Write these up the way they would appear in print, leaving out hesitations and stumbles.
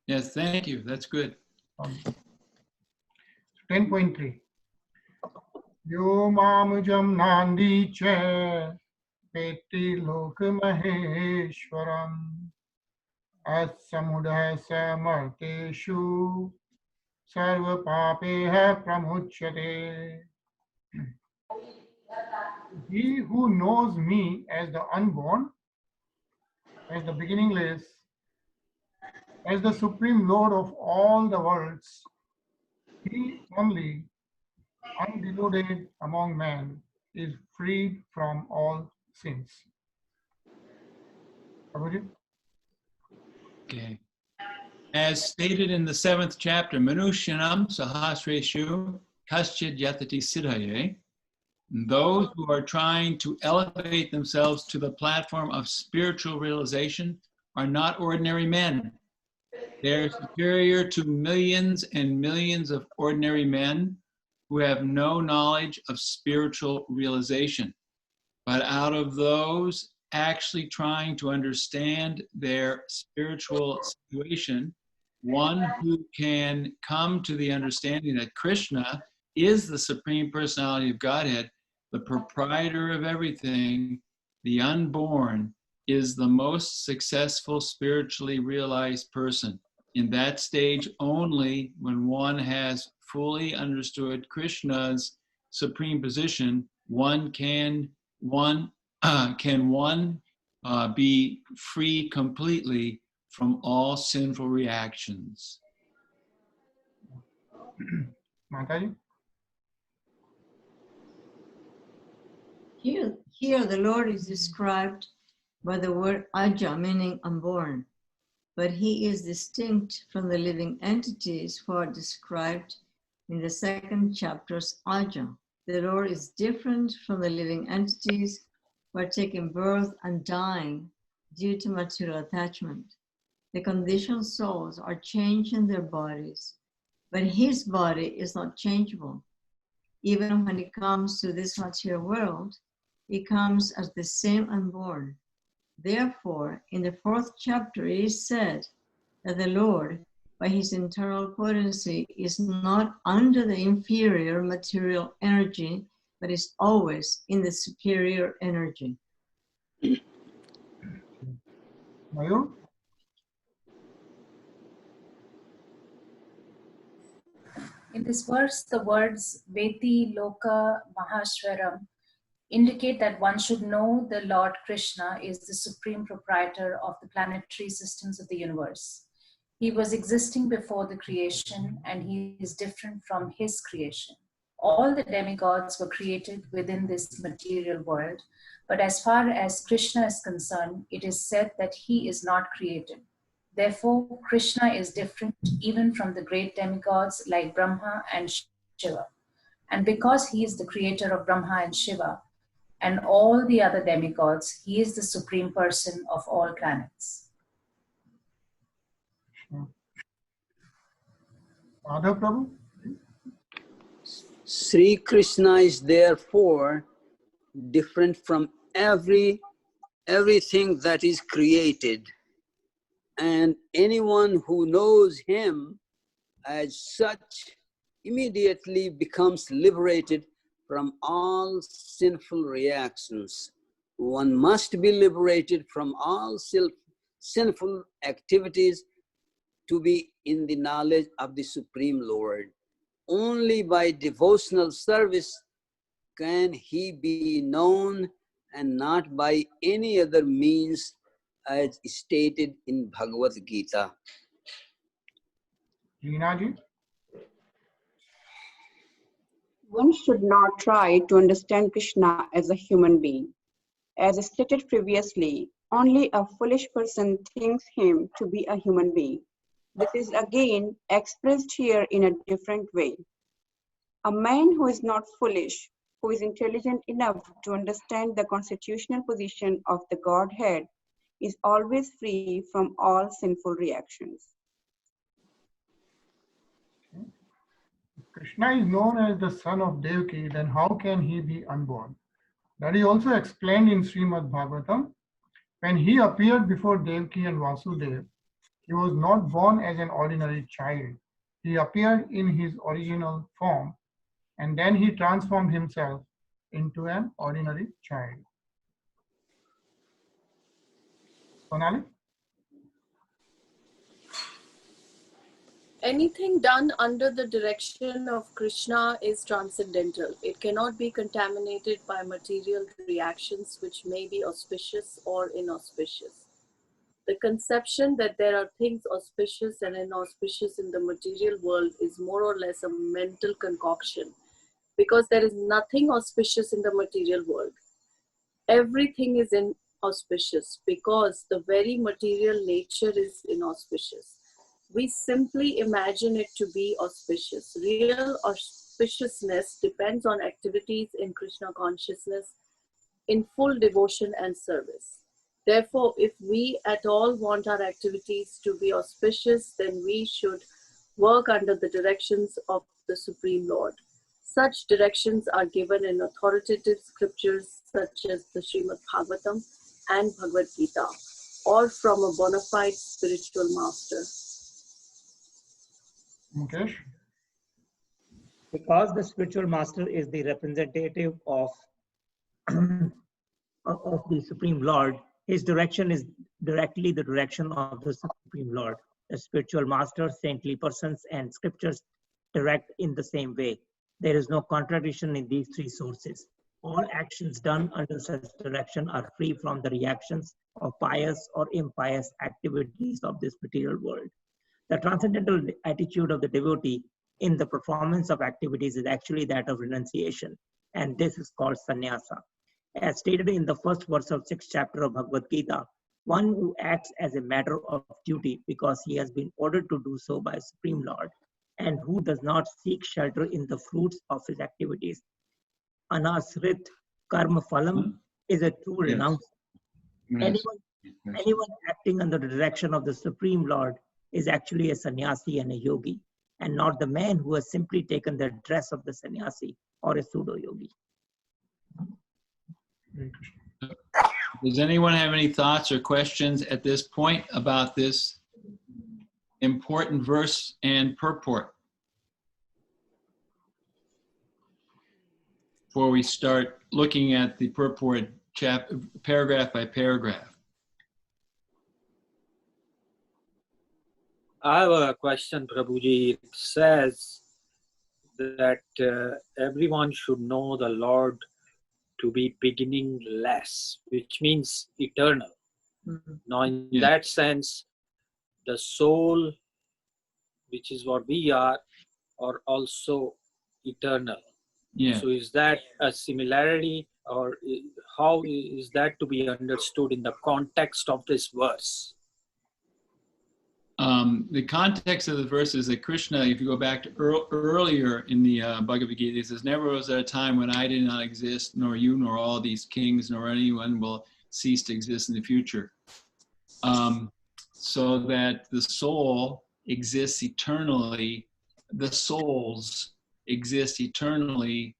Yes, thank you. That's good. 10.3. Yo mamujam nandi che peti lok maheshwaram asamudha samarteshu sarva papeha pramuchyate. He who knows me as the unborn, as the beginningless, as the supreme lord of all the worlds, he only, undeluded among men, is freed from all sins. Prabhuji? Okay. As stated in the 7th chapter, Manushyanam Sahasreshu Kaschid Yatati Siddhaye, those who are trying to elevate themselves to the platform of spiritual realization are not ordinary men. They're superior to millions and millions of ordinary men who have no knowledge of spiritual realization. But out of those actually trying to understand their spiritual situation, one who can come to the understanding that Krishna is the Supreme Personality of Godhead, the proprietor of everything, the unborn, is the most successful spiritually realized person. In that stage only, when one has fully understood Krishna's supreme position, can one be free completely from all sinful reactions. Mataji? Here the Lord is described by the word Aja, meaning unborn, but he is distinct from the living entities who are described in the 2nd chapter's Aja. The Lord is different from the living entities who are taking birth and dying due to material attachment. The conditioned souls are changing their bodies, but his body is not changeable. Even when he comes to this material world, he comes as the same unborn. Therefore, in the 4th chapter, it is said that the Lord, by his internal potency, is not under the inferior material energy, but is always in the superior energy. Mayur? In this verse, the words Veti Loka Mahashwaram indicate that one should know the Lord Krishna is the supreme proprietor of the planetary systems of the universe. He was existing before the creation, and he is different from his creation. All the demigods were created within this material world, but as far as Krishna is concerned, it is said that he is not created. Therefore, Krishna is different even from the great demigods like Brahma and Shiva. And because he is the creator of Brahma and Shiva and all the other demigods, he is the supreme person of all planets. Madhav Prabhu? Sri Krishna is therefore different from everything that is created, and anyone who knows him as such immediately becomes liberated from all sinful reactions. One must be liberated from all sinful activities to be in the knowledge of the Supreme Lord. Only by devotional service can he be known, and not by any other means, as stated in Bhagwad Gita. Reenaji? One should not try to understand Krishna as a human being. As stated previously, only a foolish person thinks him to be a human being. This is again expressed here in a different way. A man who is not foolish, who is intelligent enough to understand the constitutional position of the Godhead, is always free from all sinful reactions. Krishna is known as the son of Devaki, then how can he be unborn? That is also explained in Srimad Bhagavatam. When he appeared before Devaki and Vasudeva, He was not born as an ordinary child. He appeared in his original form, and then he transformed himself into an ordinary child. Sonali? Anything done under the direction of Krishna is transcendental. It cannot be contaminated by material reactions which may be auspicious or inauspicious. The conception that there are things auspicious and inauspicious in the material world is more or less a mental concoction, because there is nothing auspicious in the material world. Everything is inauspicious because the very material nature is inauspicious. We simply imagine it to be auspicious. Real auspiciousness depends on activities in Krishna consciousness in full devotion and service. Therefore, if we at all want our activities to be auspicious, then we should work under the directions of the Supreme Lord. Such directions are given in authoritative scriptures such as the Srimad Bhagavatam and Bhagwad Gita, or from a bona fide spiritual master. Mukesh? Because the spiritual master is the representative of the Supreme Lord, his direction is directly the direction of the Supreme Lord. The spiritual master, saintly persons, and scriptures direct in the same way. There is no contradiction in these three sources. All actions done under such direction are free from the reactions of pious or impious activities of this material world. The transcendental attitude of the devotee in the performance of activities is actually that of renunciation, and this is called sannyasa. As stated in the first verse of 6th chapter of Bhagwad Gita, one who acts as a matter of duty because he has been ordered to do so by Supreme Lord, and who does not seek shelter in the fruits of his activities. Anasrit karma phalam is a true renouncer. Anyone acting under the direction of the Supreme Lord is actually a sannyasi and a yogi, and not the man who has simply taken the dress of the sannyasi or a pseudo-yogi. Does anyone have any thoughts or questions at this point about this important verse and purport before we start looking at the purport paragraph by paragraph? I have a question, Prabhuji. It says that everyone should know the Lord to be beginningless, which means eternal. Mm-hmm. Now, in that sense, the soul, which is what we are also eternal. Yeah. So is that a similarity, or how is that to be understood in the context of this verse? The context of the verse is that Krishna, if you go back to earlier in the Bhagavad Gita, he says, never was there a time when I did not exist, nor you, nor all these kings, nor anyone will cease to exist in the future. So that the soul exists eternally, the souls exist eternally,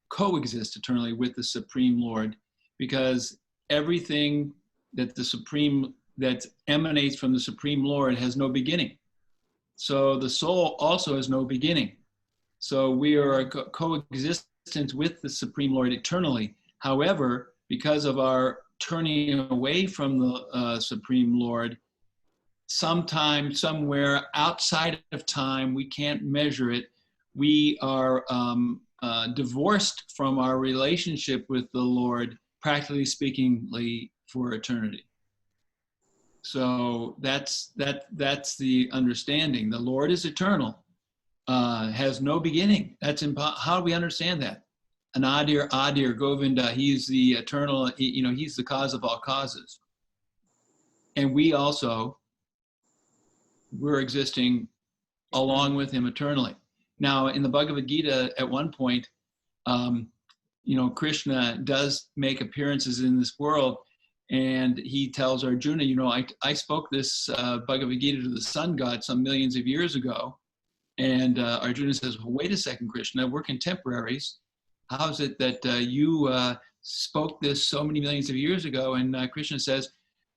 coexist eternally with the Supreme Lord, because everything that that emanates from the Supreme Lord has no beginning. So the soul also has no beginning. So we are a coexistence with the Supreme Lord eternally. However, because of our turning away from the Supreme Lord, sometime, somewhere outside of time, we can't measure it, we are divorced from our relationship with the Lord, practically speaking, for eternity. So that's the understanding. The Lord is eternal, has no beginning. How do we understand that? Adir, Govinda, he's the eternal, he's the cause of all causes. And we're existing along with him eternally. Now, in the Bhagavad Gita, at one point, Krishna does make appearances in this world, and he tells Arjuna, I spoke this Bhagavad Gita to the sun god some millions of years ago. And Arjuna says, well, wait a second, Krishna, we're contemporaries. How is it that you spoke this so many millions of years ago? And Krishna says,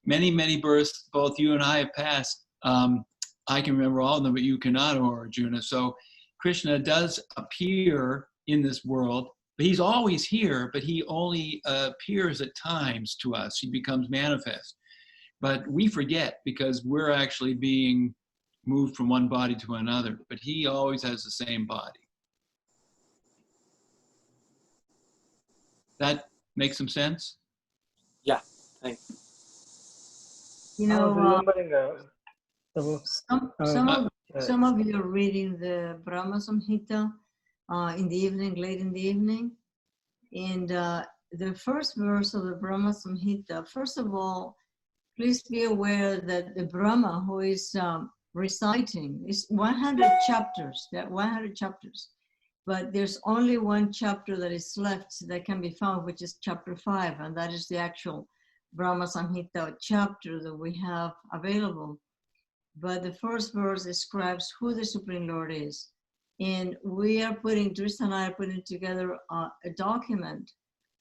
many, many births, both you and I have passed. I can remember all of them, but you cannot, O Arjuna. So Krishna does appear in this world, but he's always here, but he only appears at times to us. He becomes manifest. But we forget because we're actually being moved from one body to another, but he always has the same body. That makes some sense? Yeah, thanks. You I was know, remembering, Prabhu, some of you are reading the Brahma Samhita in the evening, late in the evening. And the first verse of the Brahma Samhita, first of all, please be aware that the Brahma who is reciting is 100 chapters. There are 100 chapters. But there's only one chapter that is left that can be found, which is chapter 5, and that is the actual Brahma Samhita chapter that we have available. But the first verse describes who the Supreme Lord is. And we are Krishna and I are putting together a document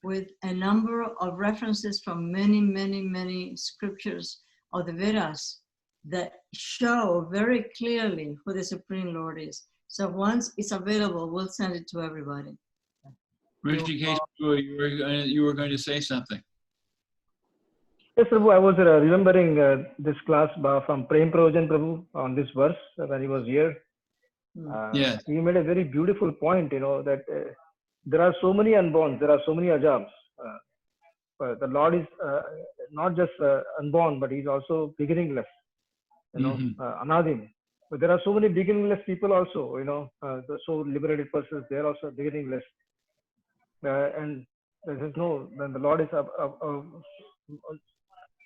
with a number of references from many, many, many scriptures of the Vedas that show very clearly who the Supreme Lord is. So once it's available, we'll send it to everybody. Rishikesh, you were going to say something. Yes, Prabhu, I was remembering this class from Prem Prayojan Prabhu on this verse when he was here. Yes. He made a very beautiful point, that there are so many unborn, there are so many ajams. The Lord is not just unborn, but he's also beginningless, anadim. But there are so many beginningless people also, the soul liberated persons, they are also beginningless. And there is then the Lord is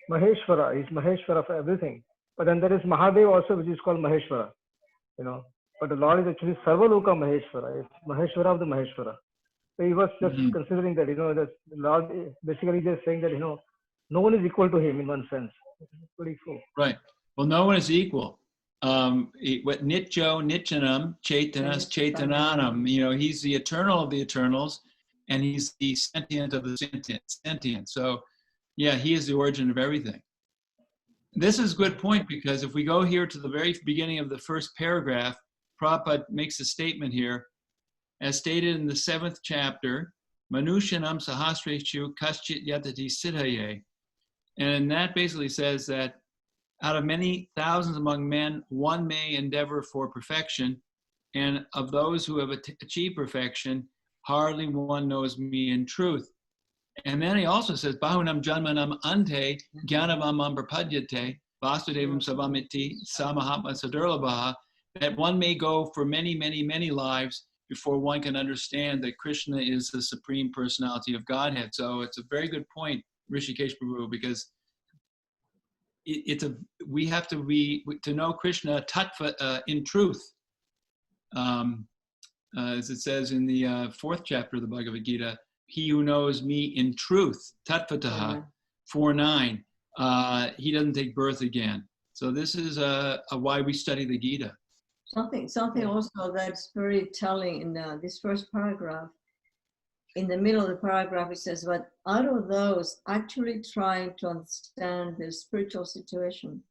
Maheshwara, he's Maheshwara for everything. But then there is Mahadev also, which is called Maheshwara, But the Lord is actually Sarvaloka Maheshwara, it's Maheshwara of the Maheshwara. So he was just considering that, that the Lord basically just saying that, no one is equal to him in one sense. It's pretty cool. Right. Well, no one is equal. What Nityo, Nityanam, Chaitanas, Chaitananam, he's the eternal of the eternals, and he's the sentient of the sentient. So, yeah, he is the origin of everything. This is a good point, because if we go here to the very beginning of the first paragraph, Prabhupada makes a statement here, as stated in the 7th chapter, Manushanam Sahasreshu Kaschit Yatati Siddhaye. And that basically says that out of many thousands among men, one may endeavor for perfection, and of those who have achieved perfection, hardly one knows me in truth. And then he also says, Bahunam Janmanam Ante Jnanavamam Prapadyate Vasudevam Savamiti Samahatma Sadurlabha, that one may go for many, many, many lives before one can understand that Krishna is the Supreme Personality of Godhead. So it's a very good point, Rishikesh Prabhu, because we have to know Krishna tattva in truth. As it says in the 4th chapter of the Bhagavad Gita, he who knows me in truth, tattvataha, 4:9, he doesn't take birth again. So this is why we study the Gita. Something also that's very telling in this first paragraph. In the middle of the paragraph, it says, but out of those actually trying to understand the spiritual situation,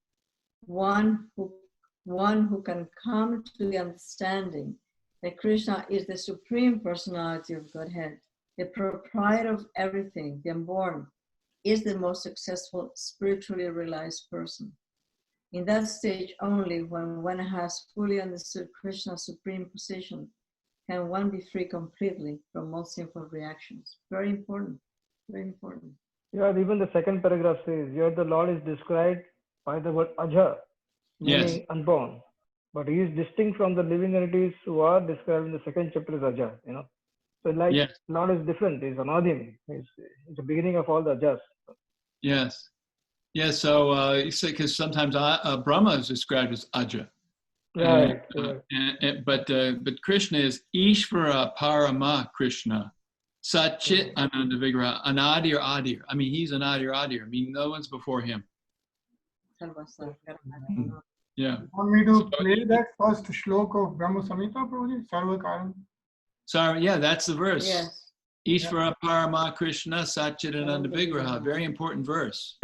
one who can come to the understanding that Krishna is the Supreme Personality of Godhead, the proprietor of everything, the unborn, is the most successful spiritually realized person. In that stage only, when one has fully understood Krishna's supreme position, can one be free completely from all sinful reactions. Very important, very important. Yeah, even the second paragraph says, here the Lord is described by the word Aja, meaning unborn. But he is distinct from the living entities who are described in the 2nd chapter as Aja, So Lord is different, he's Anadim, he's the beginning of all the Ajas. Yes. Yes, so because sometimes Brahma is described as Aja. Right. But Krishna is Ishvara Parama Krishna, Satchit Ananda Vigraha, Anadir Adir. I mean, he's Anadir Adir. I mean, no one's before him. Yeah. You want me to play that first shlok of Brahma Samhita, Prabhuji? Sarva Karan? Sorry, yeah, that's the verse. Yes. Ishvara Parama Krishna Satchidananda Vigraha. Very important verse.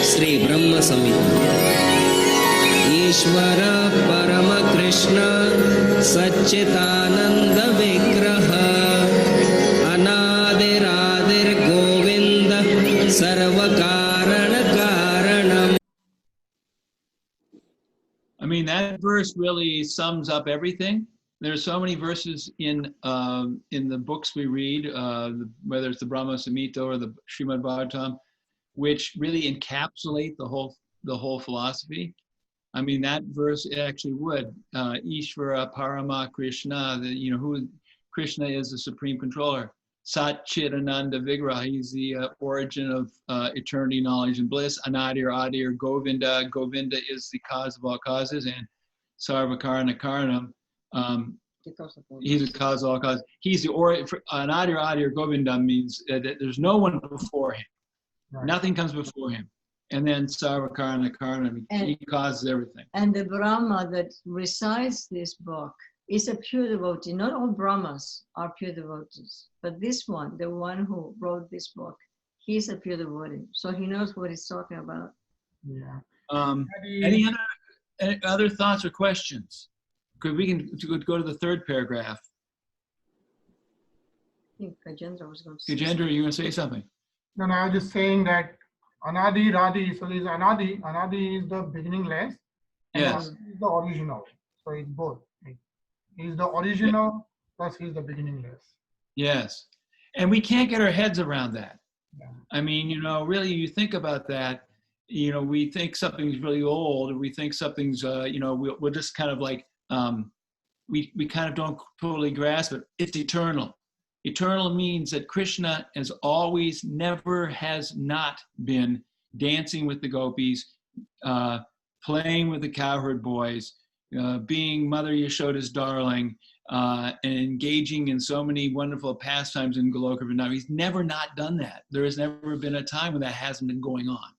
Sri Brahma Samhita. Ishvara Parama Krishna Satchidananda Vigraha Anadir Adir Govinda Sarva Karana Karanam. I mean, that verse really sums up everything. There's so many verses in the books we read, whether it's the Brahma Samhita or the Srimad Bhagavatam, which really encapsulate the whole philosophy. I mean, that verse actually would. Ishvara Parama Krishna, who Krishna is the supreme controller. Satchidananda Vigraha, he's the origin of eternity, knowledge, and bliss. Anadir Adir Govinda, Govinda is the cause of all causes, and Sarvakarana Karanam, he's the cause of all causes. He's the Anadir Adir Govinda means that there's no one before him. Right. Nothing comes before him. And then Sarvakarana Karanam, he causes everything. And the Brahma that recites this book is a pure devotee. Not all Brahmas are pure devotees, but this one, the one who wrote this book, he's a pure devotee. So he knows what he's talking about. Yeah. Any other thoughts or questions? We can go to the third paragraph. I think Gajendra was going to say Gajendra, you going to say something? No, I was just saying that Anadi Radhi, so there's Anadi. Anadi is the beginningless. Yes. And is the original. So it's both. He's the original plus he's the beginningless. Yes. And we can't get our heads around that. Yeah. I mean, really, you think about that, we think something's really old, or we think something's, we're just kind of like, we kind of don't totally grasp it. It's eternal. Eternal means that Krishna has always, never has not been dancing with the gopis, playing with the cowherd boys, being Mother Yashoda's darling, and engaging in so many wonderful pastimes in Goloka Vrindavan. He's never not done that. There has never been a time when that hasn't been going on.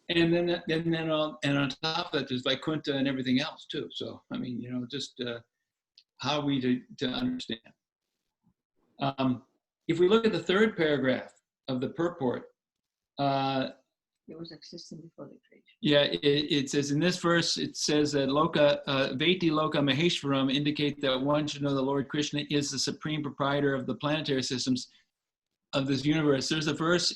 And then on top of that, there's Vaikuntha and everything else too. So, I mean, just how are we to understand? If we look at the third paragraph of the purport, it was existing before the creation. Yeah, it says in this verse, it says that Veti Loka Maheshwaram indicate that one should know the Lord Krishna is the supreme proprietor of the planetary systems of this universe. There's a verse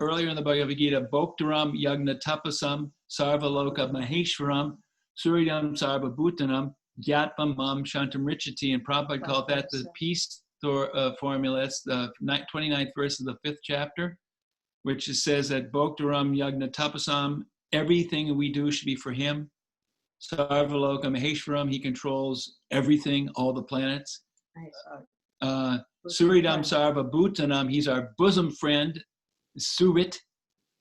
earlier in the Bhagavad Gita, Bhoktaram Yagna Tapasam Sarva Loka Maheshwaram Suryam Sarva Bhutanam Gyatvam Mam Shantam Richati, and Prabhupada called that the peace formula. It's the 29th verse of the 5th chapter, which says that Bhoktaram Yagna Tapasam, everything we do should be for him. Sarvaloka Maheshwaram, he controls everything, all the planets. Suridam Sarva Bhutanam, he's our bosom friend, Suvit.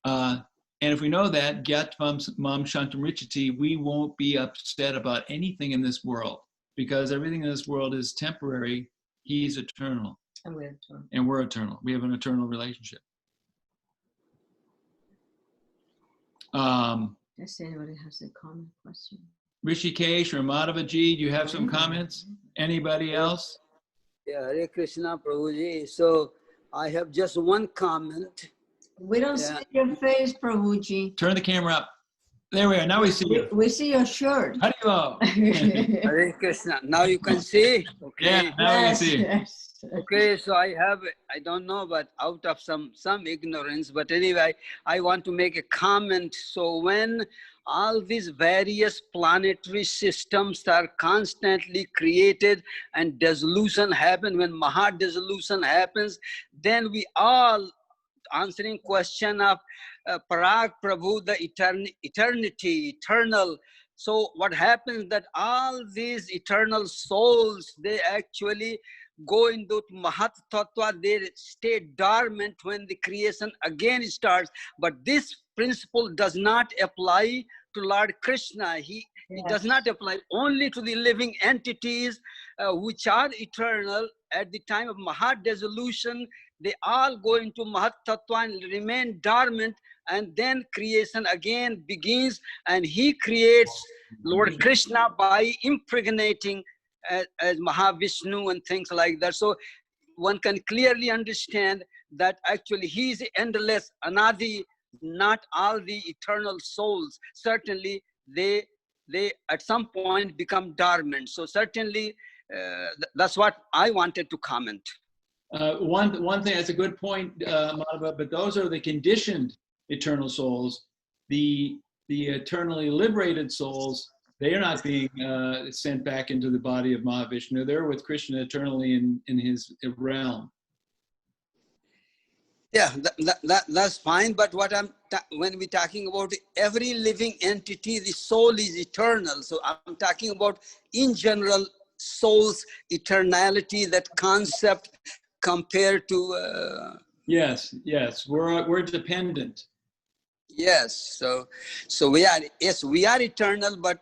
And if we know that, Gyatvam Mam Shantam Richati, we won't be upset about anything in this world, because everything in this world is temporary. He's eternal. And we're eternal. And we're eternal. We have an eternal relationship. Does anybody has a comment, question? Rishikesh or Madhavaji, do you have some comments? Anybody else? Yeah, Hare Krishna Prabhuji. So I have just one comment. We don't see your face, Prabhuji. Turn the camera up. There we are. Now we see you. We see your shirt. Hare Hare Krishna. Now you can see. Okay. Yeah, now we see. Yes. Okay, so I don't know, but out of some ignorance, but anyway, I want to make a comment. So when all these various planetary systems are constantly created and dissolution happens, when Maha-dissolution happens, then we all answering question of Parag Prabhu, the eternity, eternal. So what happens that all these eternal souls, they actually go into Mahat Tattva, they stay dormant when the creation again starts. But this principle does not apply to Lord Krishna. He does not apply only to the living entities which are eternal. At the time of Mahat dissolution, they all go into Mahat Tattva and remain dormant, and then creation again begins, and he creates Lord Krishna by impregnating as Mahavishnu and things like that. So one can clearly understand that actually he is endless, anadi, not all the eternal souls. Certainly they at some point become dormant. So certainly that's what I wanted to comment. One thing, that's a good point, Madhava, but those are the conditioned eternal souls. The eternally liberated souls, they are not being sent back into the body of Mahavishnu. They're with Krishna eternally in his realm. Yeah, that's fine. But what when we're talking about every living entity, the soul is eternal. So I'm talking about in general soul's eternality, that concept compared to. Yes, we're dependent. Yes, so we are, yes, we are eternal, but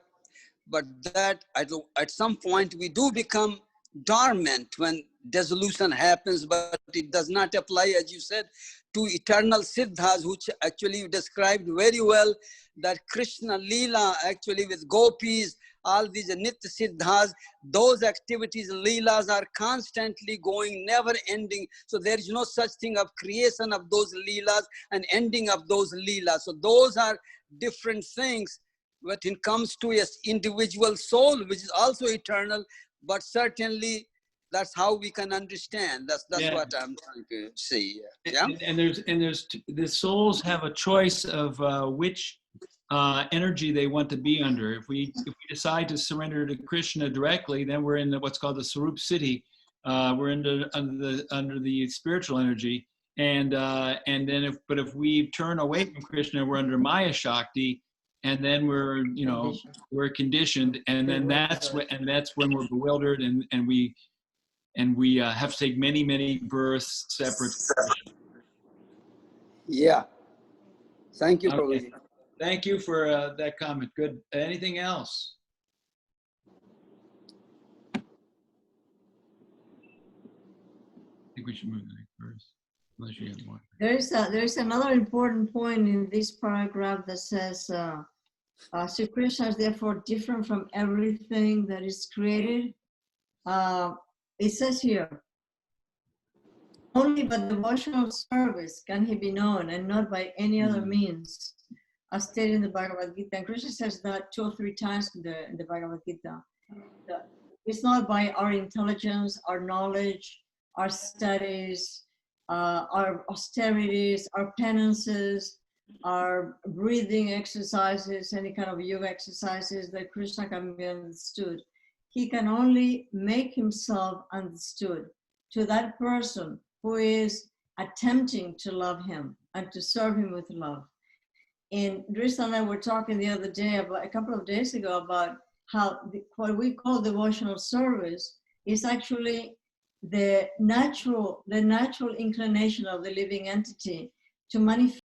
that at some point we do become dormant when dissolution happens, but it does not apply, as you said, to eternal siddhas, which actually you described very well, that Krishna Leela actually with gopis, all these nitya siddhas, those activities, leelas are constantly going, never ending. So there is no such thing of creation of those leelas and ending of those leelas. So those are different things. When it comes to an individual soul, which is also eternal, but certainly that's how we can understand. That's what I'm trying to say. Yeah. And the souls have a choice of which energy they want to be under. If we decide to surrender to Krishna directly, then we're in what's called the Sarup Siddhi. We're under the spiritual energy, and then if we turn away from Krishna, we're under Maya Shakti, and then we're conditioned, and then that's when we're bewildered, and we have to take many births separate. Yeah. Thank you, Okay. Prabhuji. Thank you for that comment. Good. Anything else? I think we should move to the next verse, unless you have more. There's another important point in this paragraph that says, Sri Krishna is therefore different from everything that is created. It says here, only by devotional service can he be known and not by any other means, as stated in the Bhagwad Gita. And Krishna says that 2 or 3 times in the Bhagwad Gita. It's not by our intelligence, our knowledge, our studies, our austerities, our penances, our breathing exercises, any kind of yoga exercises that Krishna can be understood. He can only make himself understood to that person who is attempting to love him and to serve him with love. And Drishna and I were talking the other day, a couple of days ago, about how what we call devotional service is actually the natural inclination of the living entity to manifest